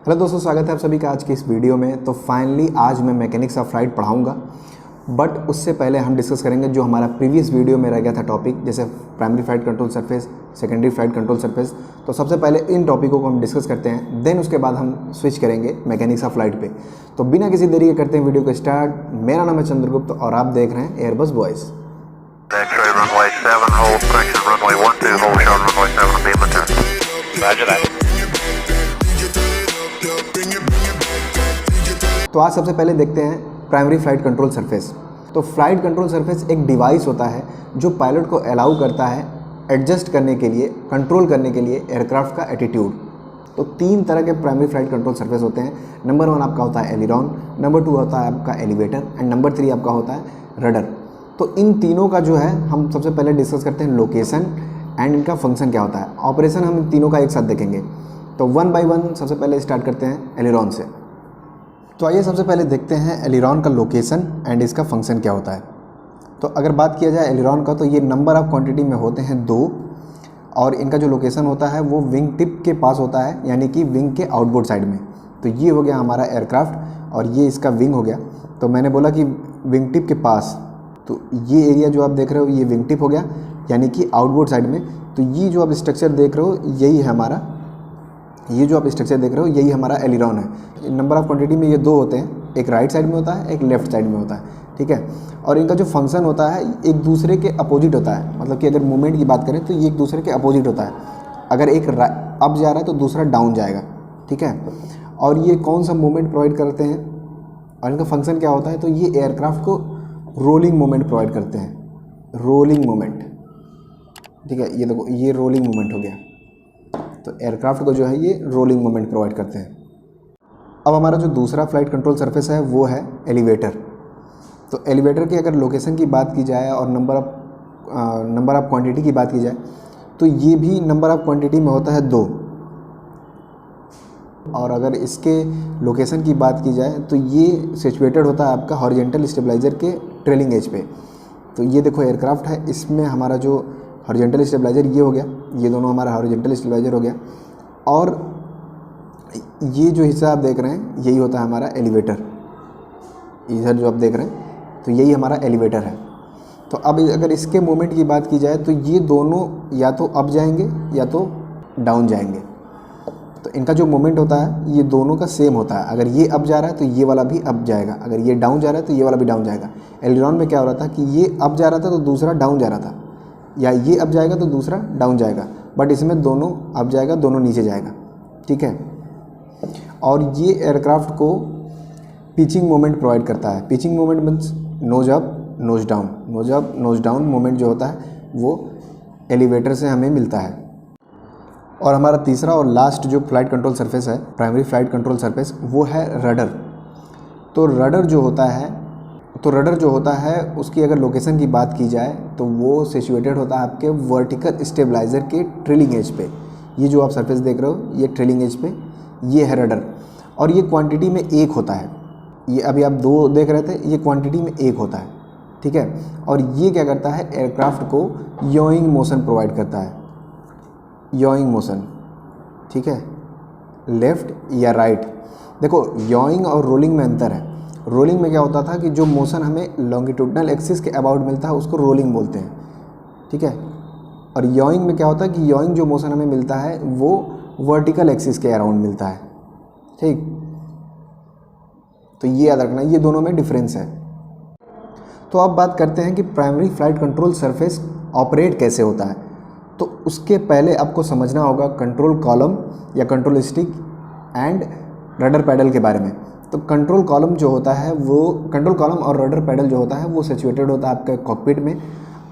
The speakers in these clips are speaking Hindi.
हेलो दोस्तों, स्वागत है आप सभी का आज की इस वीडियो में। तो फाइनली आज मैं मैकेनिक्स ऑफ फ्लाइट पढ़ाऊंगा, बट उससे पहले हम डिस्कस करेंगे जो हमारा प्रीवियस वीडियो में रह गया था टॉपिक, जैसे primary flight control surface, secondary flight control surface. तो सबसे पहले इन टॉपिकों को हम डिस्कस करते हैं, देन उसके बाद हम स्विच करेंगे मैकेनिक्स ऑफ फ्लाइट पे। तो बिना किसी देरी के करते हैं वीडियो को स्टार्ट। मेरा नाम है चंद्रगुप्त और आप देख रहे हैं एयरबस बॉयज़। तो आज सबसे पहले देखते हैं प्राइमरी फ्लाइट कंट्रोल सरफेस। तो फ्लाइट कंट्रोल सरफेस एक डिवाइस होता है जो पायलट को अलाउ करता है एडजस्ट करने के लिए, कंट्रोल करने के लिए एयरक्राफ्ट का एटीट्यूड। तो तीन तरह के प्राइमरी फ्लाइट कंट्रोल सरफेस होते हैं। नंबर 1 आपका होता है एलिरॉन, नंबर 2 होता है आपका एलिवेटर एंड नंबर 3 आपका होता है रडर। तो इन तीनों का जो है हम सबसे पहले डिस्कस करते हैं लोकेशन एंड इनका फंक्शन क्या होता है। ऑपरेशन हम इन तीनों का एक साथ देखेंगे। तो 1 बाय 1 सबसे पहले स्टार्ट करते हैं एलिरॉन से। तो आइए सबसे पहले देखते हैं एलिरॉन का लोकेशन एंड इसका फंक्शन क्या होता है। तो अगर बात किया जाए एलिरॉन का, तो ये नंबर ऑफ क्वांटिटी में होते हैं 2 और इनका जो लोकेशन होता है वो विंग टिप के पास होता है, यानी कि विंग के आउटबोर्ड साइड में। तो ये हो गया हमारा एयरक्राफ्ट और ये इसका विंग हो गया। तो मैंने बोला कि विंग टिप के पास, तो ये एरिया जो आप देख रहे हो ये विंग टिप हो गया, यानी कि आउटबोर्ड साइड में। तो ये जो आप स्ट्रक्चर देख रहे हो यही है हमारा, ये जो आप स्ट्रक्चर देख रहे हो यही हमारा एलिरॉन है। नंबर ऑफ क्वांटिटी में ये 2 होते हैं, एक राइट साइड में होता है, एक लेफ्ट साइड में होता है, ठीक है। और इनका जो फंक्शन होता है एक दूसरे के अपोजिट होता है, मतलब कि अगर मूवमेंट की बात करें तो ये एक दूसरे के अपोजिट होता है। अगर एक अप जा रहा है तो दूसरा डाउन जाएगा, ठीक है। और ये कौन सा मूवमेंट प्रोवाइड करते हैं और इनका फंक्शन क्या होता है, तो ये एयरक्राफ्ट को रोलिंग मूवमेंट प्रोवाइड करते हैं, रोलिंग मूवमेंट, ठीक है। ये देखो ये रोलिंग मूवमेंट हो गया। तो एयरक्राफ्ट को जो है ये रोलिंग मोमेंट प्रोवाइड करते हैं। अब हमारा जो दूसरा फ्लाइट कंट्रोल सरफेस है वो है एलिवेटर। तो एलिवेटर की अगर लोकेशन की बात की जाए और नंबर ऑफ क्वांटिटी की बात की जाए, तो ये भी नंबर ऑफ क्वांटिटी में होता है 2। और अगर इसके लोकेशन की बात की जाए तो ये सिचुएटेड होता है आपका हॉरिजॉन्टल स्टेबलाइजर के ट्रेलिंग एज पे। तो ये देखो एयरक्राफ्ट है, इसमें हमारा जो हॉरिजॉन्टल स्टेबलाइजर ये हो गया, ये दोनों हमारा हॉरिजॉन्टल स्टेबलाइजर हो गया। और ये जो हिस्सा आप देख रहे हैं यही होता है हमारा एलिवेटर। इधर जो आप देख रहे हैं तो यही हमारा एलिवेटर है। तो अब अगर इसके मूवमेंट की बात की जाए तो ये दोनों या तो अप जाएंगे या तो डाउन जाएंगे। तो इनका जो मूवमेंट होता है ये दोनों का सेम होता है। अगर ये अप जा रहा है तो ये वाला भी अप जाएगा, अगर ये डाउन जा रहा है तो ये वाला भी डाउन जाएगा। एलिरॉन में क्या हो रहा था कि ये अप जा रहा था तो दूसरा डाउन जा रहा था, या ये अप जाएगा तो दूसरा डाउन जाएगा, बट इसमें दोनों अप जाएगा, दोनों नीचे जाएगा, ठीक है। और ये एयरक्राफ्ट को पिचिंग मोमेंट प्रोवाइड करता है। Pitching moment means nose up nose down, nose up nose down moment जो होता है वो एलिवेटर से हमें मिलता है। और हमारा तीसरा और लास्ट जो फ्लाइट कंट्रोल सरफेस है, प्राइमरी फ्लाइट कंट्रोल सरफेस, वो है रडर। तो रडर जो होता है उसकी अगर लोकेशन की बात की जाए तो वो सिचुएटेड होता है आपके वर्टिकल स्टेबलाइजर के ट्रेलिंग एज पे। ये जो आप सरफेस देख रहे हो ये ट्रेलिंग एज पे ये है रडर। और ये क्वांटिटी में 1 होता है। ये अभी आप 2 देख रहे थे, ये क्वांटिटी में 1 होता है, ठीक है। और ये क्या करता है, एयरक्राफ्ट को योइंग मोशन प्रोवाइड करता है, योइंग मोशन, ठीक है, लेफ़्ट या राइट। देखो योइंग और रोलिंग में अंतर है। रोलिंग में क्या होता था कि जो मोशन हमें लॉन्गिट्यूडनल एक्सिस के अबाउट मिलता है उसको रोलिंग बोलते हैं, ठीक है। और योइंग में क्या होता है कि योइंग जो मोशन हमें मिलता है वो वर्टिकल एक्सिस के अराउंड मिलता है, ठीक। तो ये याद रखना, ये दोनों में डिफरेंस है। तो अब बात करते हैं कि primary flight control surface operate कैसे होता है। तो उसके पहले आपको समझना होगा कंट्रोल कॉलम या control stick and rudder pedal के बारे में। तो कंट्रोल कॉलम जो होता है वो, कंट्रोल कॉलम और रडर पैडल जो होता है वो सिचुएटेड होता है आपके कॉकपिट में।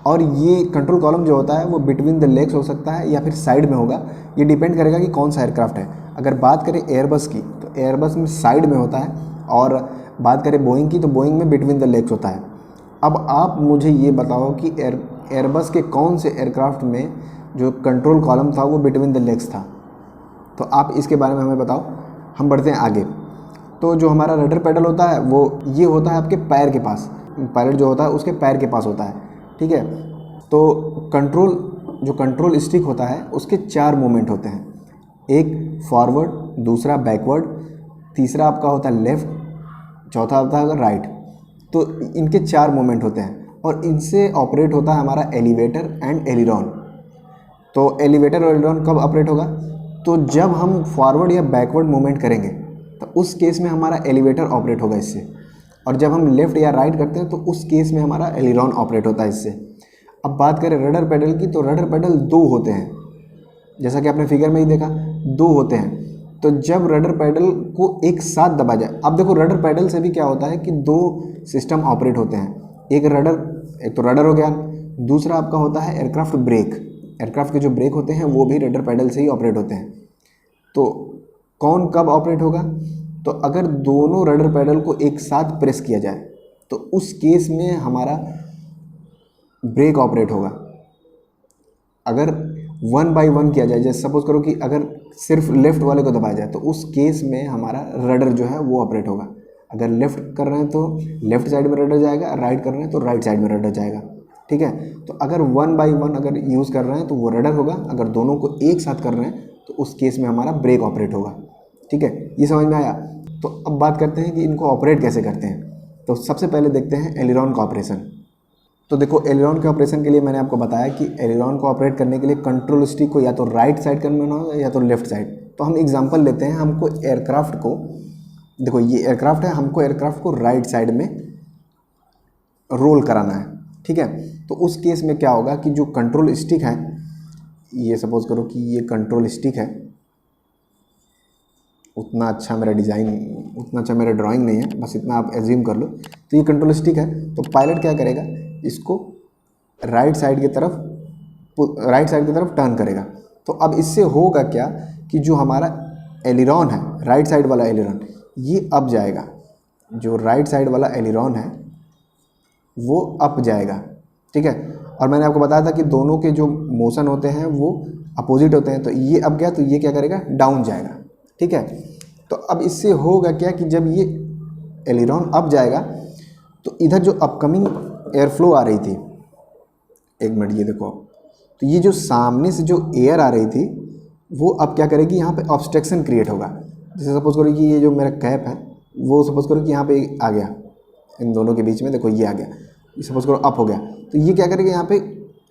और ये कंट्रोल कॉलम जो होता है वो बिटवीन द लेग्स हो सकता है या फिर साइड में होगा, ये डिपेंड करेगा कि कौन सा एयरक्राफ्ट है। अगर बात करें एयरबस की तो एयरबस में साइड में होता है, और बात करें बोइंग की तो बोइंग में बिटवीन द लेग्स होता है। अब आप मुझे ये बताओ कि एयरबस के कौन से एयरक्राफ्ट में जो कंट्रोल कॉलम था वो बिटवीन द लेग्स था, तो आप इसके बारे में हमें बताओ। हम बढ़ते हैं आगे। तो जो हमारा रडर पैडल होता है वो ये होता है आपके पैर के पास, पायलट जो होता है उसके पैर के पास होता है, ठीक है। तो कंट्रोल स्टिक होता है उसके 4 मूवमेंट होते हैं, एक फॉरवर्ड, दूसरा बैकवर्ड, तीसरा आपका होता है लेफ़्ट, चौथा होता है राइट। तो इनके 4 मूवमेंट होते हैं और इनसे ऑपरेट होता है हमारा एलिवेटर एंड एलिरॉन। तो एलिवेटर और एलिरॉन कब ऑपरेट होगा? तो जब हम फॉरवर्ड या बैकवर्ड मूवमेंट करेंगे तो उस केस में हमारा एलिवेटर ऑपरेट होगा इससे, और जब हम लेफ़्ट या राइट करते हैं तो उस केस में हमारा एलिरॉन ऑपरेट होता है इससे। अब बात करें रडर पैडल की, तो रडर पैडल 2 होते हैं, जैसा कि आपने फिगर में ही देखा 2 होते हैं। तो जब रडर पैडल को एक साथ दबा जाए, अब देखो रडर पैडल से भी क्या होता है कि 2 सिस्टम ऑपरेट होते हैं। एक तो रडर हो गया, दूसरा आपका होता है एयरक्राफ्ट ब्रेक। एयरक्राफ्ट के जो ब्रेक होते हैं वो भी रडर पैडल से ही ऑपरेट होते हैं। तो कौन कब ऑपरेट होगा? तो अगर दोनों रडर पैडल को एक साथ प्रेस किया जाए तो उस केस में हमारा ब्रेक ऑपरेट होगा। अगर 1 बाय 1 किया जाए, जैसे सपोज करो कि अगर सिर्फ लेफ़्ट वाले को दबाया जाए तो उस केस में हमारा रडर जो है वो ऑपरेट होगा। अगर लेफ़्ट कर रहे हैं तो लेफ़्ट साइड में रडर जाएगा, राइट कर रहे हैं तो राइट साइड में रडर जाएगा। ठीक है, तो अगर 1 बाय 1 अगर यूज़ कर रहे हैं तो वो रडर होगा, अगर दोनों को एक साथ कर रहे हैं तो उस केस में हमारा ब्रेक ऑपरेट होगा। ठीक है, ये समझ में आया? तो अब बात करते हैं कि इनको ऑपरेट कैसे करते हैं। तो सबसे पहले देखते हैं एलिरॉन का ऑपरेशन। तो देखो एलिरॉन के ऑपरेशन के लिए मैंने आपको बताया कि एलिरॉन को ऑपरेट करने के लिए कंट्रोल स्टिक को या तो राइट साइड करना होगा या तो लेफ्ट साइड। तो हम एग्जांपल लेते हैं, हमको एयरक्राफ्ट को, देखो ये एयरक्राफ्ट है, हमको एयरक्राफ्ट को राइट साइड में रोल कराना है। ठीक है, तो उस केस में क्या होगा कि जो कंट्रोल स्टिक है, ये सपोज करो कि ये कंट्रोल स्टिक है, उतना अच्छा मेरा डिज़ाइन, उतना अच्छा मेरा ड्राइंग नहीं है, बस इतना आप एज्यूम कर लो। तो ये कंट्रोल स्टिक है, तो पायलट क्या करेगा, इसको राइट साइड की तरफ टर्न करेगा। तो अब इससे होगा क्या कि जो हमारा एलिरॉन है, राइट साइड वाला एलिरॉन, ये अप जाएगा। जो राइट साइड वाला एलिरॉन है वो अप जाएगा। ठीक है, और मैंने आपको बताया था कि दोनों के जो मोशन होते हैं वो अपोजिट होते हैं। तो ये अप गया तो ये क्या करेगा, डाउन जाएगा। ठीक है, तो अब इससे होगा क्या कि जब ये एलिरॉन अप जाएगा तो इधर जो अपकमिंग एयर फ्लो आ रही थी, एक मिनट ये देखो, तो ये जो सामने से जो एयर आ रही थी वो अब क्या करेगी, यहाँ पे ऑब्स्ट्रक्शन क्रिएट होगा। जैसे सपोज करो कि ये जो मेरा कैप है वो सपोज करो कि यहाँ पे आ गया, इन दोनों के बीच में देखो ये आ गया, सपोज करो अप हो गया, तो ये क्या करेगा, यहाँ पे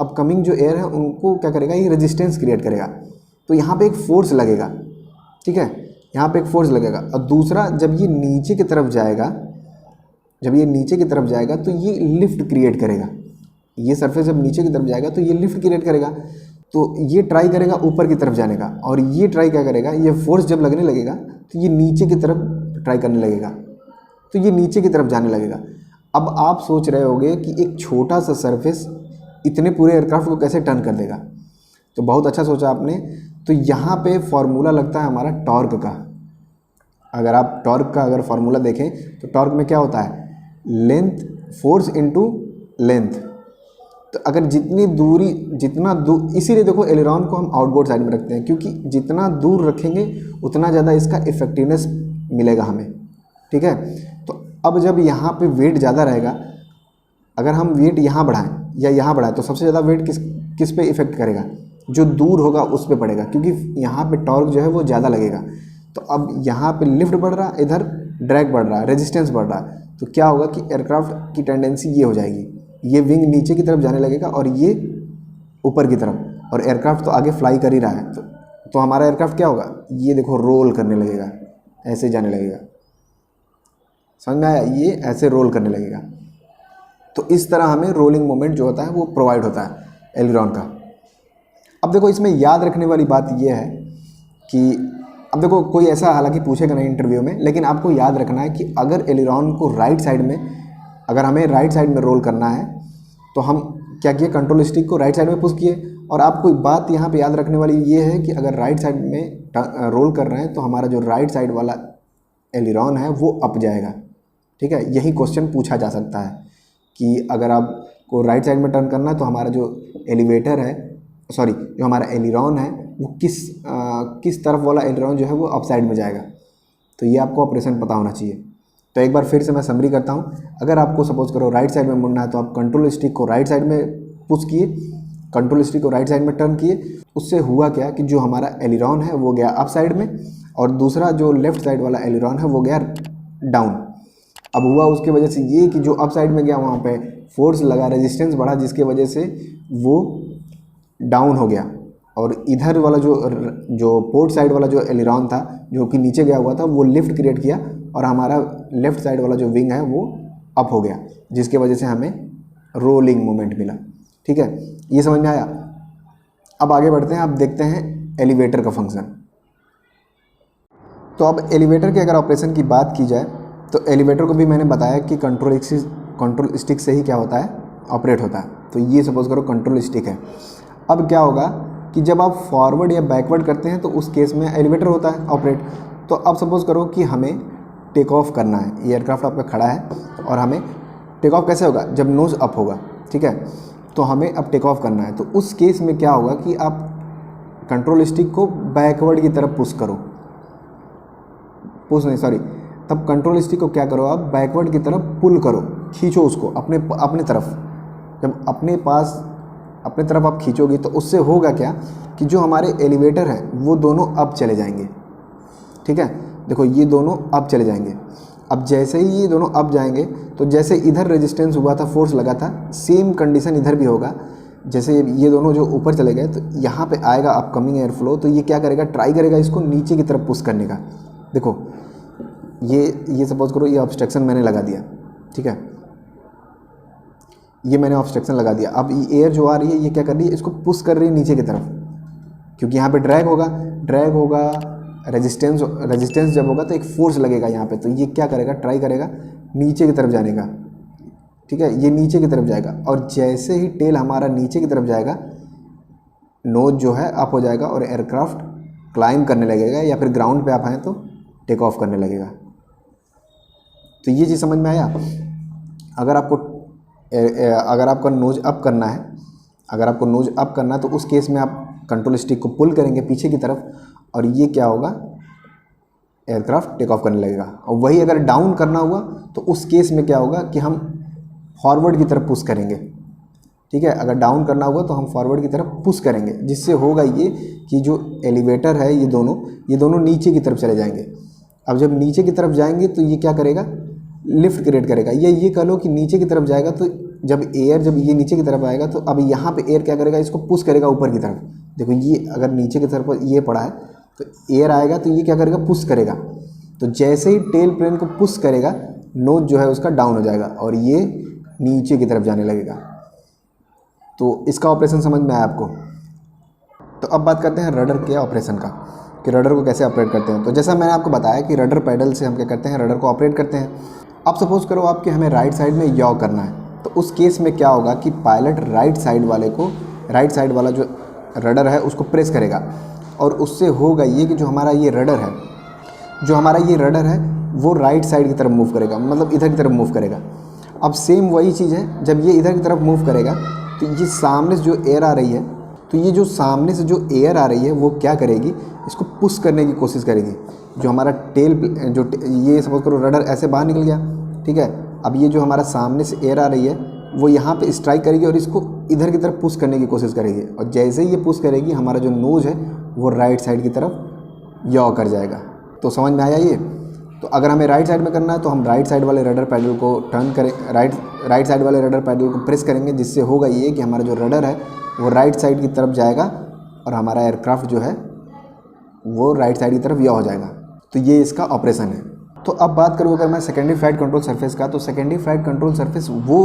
अपकमिंग जो एयर है उनको क्या करेगा, ये रेजिस्टेंस क्रिएट करेगा। तो यहाँ पे एक फोर्स लगेगा। ठीक है, यहाँ पे एक फोर्स लगेगा। और दूसरा, जब ये नीचे की तरफ जाएगा तो ये लिफ्ट क्रिएट करेगा। ये सरफेस जब नीचे की तरफ जाएगा तो ये लिफ्ट क्रिएट करेगा। तो ये ट्राई करेगा ऊपर की तरफ जाने का, और ये ट्राई क्या करेगा, ये फोर्स जब लगने लगेगा तो ये नीचे की तरफ ट्राई करने लगेगा, तो ये नीचे की तरफ जाने लगेगा। अब आप सोच रहे होगे कि एक छोटा सा सरफेस इतने पूरे एयरक्राफ्ट को कैसे टर्न कर देगा। तो बहुत अच्छा सोचा आपने। तो यहाँ पे फॉर्मूला लगता है हमारा टॉर्क का। अगर आप टॉर्क का अगर फार्मूला देखें तो टॉर्क में क्या होता है, लेंथ, फोर्स इनटू लेंथ। तो अगर इसीलिए देखो एलिरॉन को हम आउटबोर्ड साइड में रखते हैं, क्योंकि जितना दूर रखेंगे उतना ज़्यादा इसका इफेक्टिवनेस मिलेगा हमें। ठीक है, तो अब जब यहाँ पे वेट ज़्यादा रहेगा, अगर हम वेट यहाँ बढ़ाएं या यहाँ बढ़ाएं तो सबसे ज़्यादा वेट किस पे इफेक्ट करेगा, जो दूर होगा उस पे पड़ेगा, क्योंकि यहाँ पे टॉर्क जो है वो ज़्यादा लगेगा। तो अब यहाँ पे लिफ्ट बढ़ रहा, इधर ड्रैग बढ़ रहा, रेजिस्टेंस बढ़ रहा, तो क्या होगा कि एयरक्राफ्ट की टेंडेंसी ये हो जाएगी, ये विंग नीचे की तरफ जाने लगेगा और ये ऊपर की तरफ, और एयरक्राफ्ट तो आगे फ्लाई कर ही रहा है। तो हमारा एयरक्राफ्ट क्या होगा, ये देखो रोल करने लगेगा, ऐसे जाने लगेगा। समझ में आया, ये ऐसे रोल करने लगेगा। तो इस तरह हमें रोलिंग मोमेंट जो होता है वो प्रोवाइड होता है एलिरॉन का। अब देखो इसमें याद रखने वाली बात ये है कि अब देखो कोई ऐसा हालांकि पूछेगा नहीं इंटरव्यू में, लेकिन आपको याद रखना है कि अगर एलिरॉन को राइट साइड में, अगर हमें राइट साइड में रोल करना है तो हम क्या किए, कंट्रोल स्टिक को राइट साइड में पुश किए। और आपको बात यहाँ पे याद रखने वाली ये है कि अगर राइट साइड में रोल कर रहे हैं तो हमारा जो राइट साइड वाला एलिरॉन है वो अप जाएगा। ठीक है, यही क्वेश्चन पूछा जा सकता है कि अगर आपको राइट साइड में टर्न करना है तो हमारा जो जो हमारा एलिरॉन है वो किस तरफ वाला एलिरॉन जो है वो अप साइड में जाएगा। तो ये आपको ऑपरेशन पता होना चाहिए। तो एक बार फिर से मैं समरी करता हूँ। अगर आपको सपोज करो राइट साइड में मुड़ना है तो आप कंट्रोल स्टिक को राइट साइड में पुश किए, कंट्रोल स्टिक को राइट साइड में टर्न किए, उससे हुआ क्या कि जो हमारा एलिरॉन है वो गया अप साइड में, और दूसरा जो लेफ़्ट साइड वाला एलिरॉन है वो गया डाउन। अब हुआ उसके वजह से ये कि जो अप साइड में गया वहाँ पे फोर्स लगा, रेजिस्टेंस बढ़ा, जिसके वजह से वो डाउन हो गया। और इधर वाला जो पोर्ट साइड वाला जो एलिरॉन था जो कि नीचे गया हुआ था वो लिफ्ट क्रिएट किया और हमारा लेफ़्ट साइड वाला जो विंग है वो अप हो गया, जिसके वजह से हमें रोलिंग मोमेंट मिला। ठीक है, ये समझ में आया। अब आगे बढ़ते हैं, अब देखते हैं एलिवेटर का फंक्शन। तो अब एलिवेटर के अगर ऑपरेशन की बात की जाए तो एलिवेटर को भी मैंने बताया कि कंट्रोल स्टिक से ही क्या होता है, ऑपरेट होता है। तो ये सपोज करो कंट्रोल स्टिक है। अब क्या होगा कि जब आप फॉरवर्ड या बैकवर्ड करते हैं तो उस केस में एलिवेटर होता है ऑपरेट। तो अब सपोज करो कि हमें टेक ऑफ करना है, एयरक्राफ्ट आपका खड़ा है और हमें टेक ऑफ कैसे होगा, जब नोज अप होगा। ठीक है, तो हमें अब टेक ऑफ करना है। तो उस केस में क्या होगा कि आप कंट्रोल स्टिक को बैकवर्ड की तरफ तब कंट्रोल स्टिक को क्या करो, आप बैकवर्ड की तरफ पुल करो, खींचो उसको अपने तरफ। जब अपने तरफ आप खींचोगे तो उससे होगा क्या कि जो हमारे एलिवेटर हैं वो दोनों अब चले जाएंगे। ठीक है, देखो ये दोनों अब चले जाएंगे। अब जैसे ही ये दोनों अब जाएंगे तो जैसे इधर रेजिस्टेंस हुआ था, फोर्स लगा था, सेम कंडीशन इधर भी होगा। जैसे ये दोनों जो ऊपर चले गए तो यहाँ पे आएगा अपकमिंग एयर फ्लो, तो ये क्या करेगा, ट्राई करेगा इसको नीचे की तरफ पुश करने का। देखो ये सपोज करो ये ऑब्स्ट्रक्शन मैंने लगा दिया। ठीक है, ये मैंने ऑब्स्ट्रक्शन लगा दिया। अब ये एयर जो आ रही है ये क्या कर रही है, इसको पुश कर रही है नीचे की तरफ, क्योंकि यहाँ पे ड्रैग होगा, रेजिस्टेंस जब होगा तो एक फोर्स लगेगा यहाँ पे। तो ये क्या करेगा, ट्राई करेगा नीचे की तरफ जाने का। ठीक है, ये नीचे की तरफ जाएगा और जैसे ही टेल हमारा नीचे की तरफ जाएगा, नोज जो है अप हो जाएगा और एयरक्राफ्ट क्लाइंब करने लगेगा, या फिर ग्राउंड पे आप हैं तो टेक ऑफ करने लगेगा। तो ये चीज़ समझ में आया। अगर आपका नोज अप करना है, तो उस केस में आप कंट्रोल स्टिक को पुल करेंगे पीछे की तरफ और ये क्या होगा, एयरक्राफ्ट टेक ऑफ करने लगेगा। और वही अगर डाउन करना हुआ तो उस केस में क्या होगा कि हम फॉरवर्ड की तरफ पुश करेंगे। ठीक है, अगर डाउन करना हुआ तो हम फॉरवर्ड की तरफ पुश करेंगे, जिससे होगा ये कि जो एलिवेटर है ये दोनों नीचे की तरफ चले जाएंगे। अब जब नीचे की तरफ जाएंगे तो ये क्या करेगा, लिफ्ट क्रिएट करेगा। ये कह लो कि नीचे की तरफ जाएगा तो जब ये नीचे की तरफ आएगा तो अब यहाँ पे एयर क्या करेगा, इसको पुश करेगा ऊपर की तरफ। देखो ये अगर नीचे की तरफ ये पड़ा है तो एयर आएगा तो ये क्या करेगा, पुश करेगा। तो जैसे ही टेल प्लेन को पुश करेगा, नोज जो है उसका डाउन हो जाएगा और ये नीचे की तरफ जाने लगेगा। तो इसका ऑपरेशन समझ में आया आपको। तो अब बात करते हैं रडर के ऑपरेशन का, कि रडर को कैसे ऑपरेट करते हैं। तो जैसा मैंने आपको बताया कि रडर पैडल से हम क्या करते हैं, रडर को ऑपरेट करते हैं। अब सपोज करो आपके हमें राइट साइड में यॉ करना है, तो उस केस में क्या होगा कि पायलट राइट साइड वाला जो रडर है उसको प्रेस करेगा और उससे होगा ये कि जो हमारा ये रडर है वो राइट साइड की तरफ मूव करेगा, मतलब इधर की तरफ मूव करेगा। अब सेम वही चीज़ है, जब ये इधर की तरफ मूव करेगा तो ये सामने से जो एयर आ रही है, तो ये जो सामने से जो एयर आ रही है वो क्या करेगी, इसको पुश करने की कोशिश करेगी। जो हमारा ये सपोज करो रडर ऐसे बाहर निकल गया। ठीक है, अब ये जो हमारा सामने से एयर आ रही है वो यहाँ पे स्ट्राइक करेगी और इसको इधर की तरफ पुश करने की कोशिश करेगी। और जैसे ही ये पुश करेगी, हमारा जो नोज है वो राइट साइड की तरफ यॉ कर जाएगा। तो समझ में आया ये। तो अगर हमें राइट साइड में करना है तो हम राइट साइड वाले रडर पैडल को टर्न करें, राइट साइड वाले रडर पैडल को प्रेस करेंगे, जिससे होगा ये कि हमारा जो रडर है वो राइट साइड की तरफ जाएगा और हमारा एयरक्राफ्ट जो है वो राइट साइड की तरफ यॉ हो जाएगा। तो ये इसका ऑपरेशन है। तो अब बात करूँ अगर मैं सेकेंडरी फ्लाइट कंट्रोल सरफेस का, तो सेकेंडरी फ्लाइट कंट्रोल सरफेस वो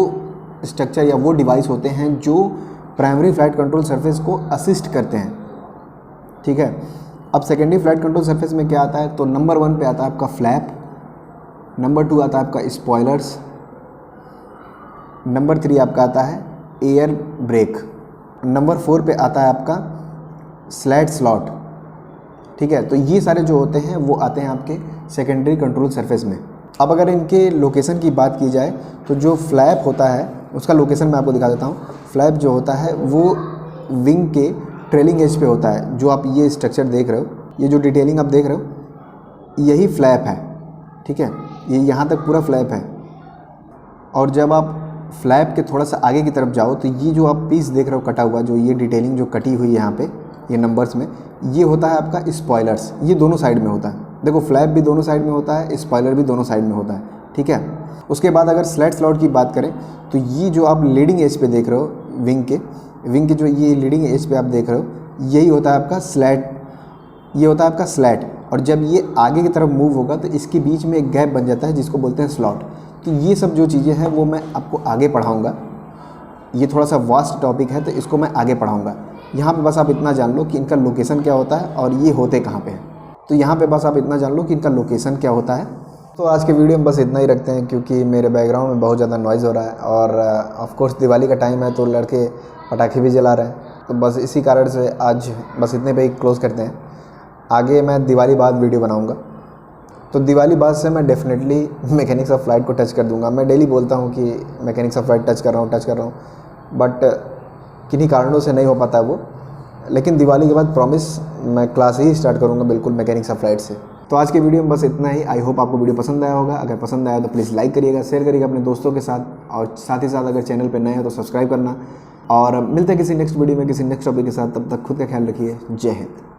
स्ट्रक्चर या वो डिवाइस होते हैं जो प्राइमरी फ्लाइट कंट्रोल सरफेस को असिस्ट करते हैं। ठीक है, अब सेकेंडरी फ्लाइट कंट्रोल सरफेस में क्या आता है, तो नंबर 1 पे आता है आपका फ्लैप, नंबर 2 आता है आपका स्पॉयलर्स, नंबर 3 आपका आता है एयर ब्रेक, नंबर 4 पे आता है आपका स्लैट स्लॉट। ठीक है, तो ये सारे जो होते हैं वो आते हैं आपके सेकेंडरी कंट्रोल सरफेस में। अब अगर इनके लोकेशन की बात की जाए तो जो फ्लैप होता है उसका लोकेशन मैं आपको दिखा देता हूँ। फ्लैप जो होता है वो विंग के ट्रेलिंग एज पे होता है। जो आप ये स्ट्रक्चर देख रहे हो, ये जो डिटेलिंग आप देख रहे हो, यही फ्लैप है। ठीक है, ये यहाँ तक पूरा फ्लैप है। और जब आप फ्लैप के थोड़ा सा आगे की तरफ जाओ तो ये जो आप पीस देख रहे हो कटा हुआ, जो ये डिटेलिंग जो कटी हुई है यहाँ पे, ये नंबर्स में, ये होता है आपका स्पॉयलर्स, ये दोनों साइड में होता है। देखो फ्लैप भी दोनों साइड में होता है, स्पॉयलर भी दोनों साइड में होता है, ठीक है। उसके बाद अगर स्लैट स्लॉट की बात करें तो ये जो आप लीडिंग एज पे देख रहे हो विंग के जो ये लीडिंग एज पे आप देख रहे हो, यही होता है आपका स्लैट, ये होता है आपका स्लैट। और जब ये आगे की तरफ मूव होगा तो इसके बीच में एक गैप बन जाता है जिसको बोलते हैं स्लॉट। तो ये सब जो चीज़ें हैं वो मैं आपको आगे पढ़ाऊँगा, ये थोड़ा सा वास्ट टॉपिक है तो इसको मैं आगे पढ़ाऊँगा। यहाँ पे बस आप इतना जान लो कि इनका लोकेशन क्या होता है और ये होते कहाँ पे हैं। तो यहाँ पे बस आप इतना जान लो कि इनका लोकेशन क्या होता है। तो आज के वीडियो में बस इतना ही रखते हैं, क्योंकि मेरे बैकग्राउंड में बहुत ज़्यादा नॉइज़ हो रहा है और ऑफ कोर्स दिवाली का टाइम है तो लड़के पटाखे भी जला रहे हैं। तो बस इसी कारण से आज बस इतने पे ही क्लोज़ करते हैं। आगे मैं दिवाली बाद वीडियो बनाऊँगा, तो दिवाली बाद से मैं डेफिनेटली मैकेनिक्स ऑफ फ्लाइट को टच कर दूँगा। मैं डेली बोलता हूँ कि मैकेनिक्स ऑफ फ्लाइट टच कर रहा हूँ, बट किन्हीं कारणों से नहीं हो पाता है वो। लेकिन दिवाली के बाद प्रॉमिस मैं क्लास ही स्टार्ट करूँगा बिल्कुल मैकेनिक्स ऑफ फ्लाइट से। तो आज के वीडियो में बस इतना ही। आई होप आपको वीडियो पसंद आया होगा। अगर पसंद आया तो प्लीज़ लाइक करिएगा, शेयर करिएगा अपने दोस्तों के साथ, और साथ ही साथ अगर चैनल पर नए हैं तो सब्सक्राइब करना। और मिलते हैं किसी नेक्स्ट वीडियो में किसी नेक्स्ट टॉपिक के साथ। तब तक खुद का ख्याल रखिए। जय हिंद।